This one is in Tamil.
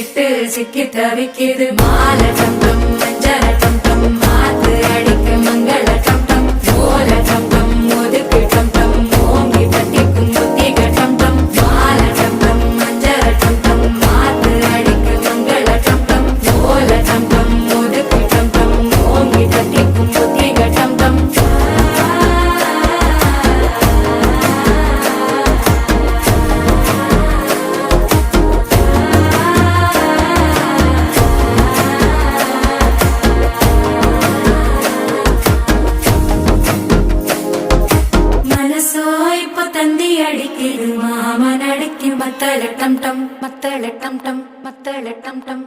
விட்டு சிக்கி தவிக்குது மாலை டம் டம் மஞ்சள டம் டம் மாத்து அடிக்க மங்கள டம் டம் ஓல டம் டம் ஒதுக்கு டம் டம் ஓங்கி தட்டிக்கும் புத்திக டம் டம் மாலை டம் டம் மஞ்சள டம் டம் மாத்து அடிக்க மங்கள டம் டம் ஓல டம் டம் ஒதுக்கு டம் டம் ஓங்கி தட்டிக்கும் புத்திக டம் டம் தந்தி அடிக்குது மாமன் அடிக்கு மத்தள டம் டம் மத்தள டம் டம் மத்தள டம் டம்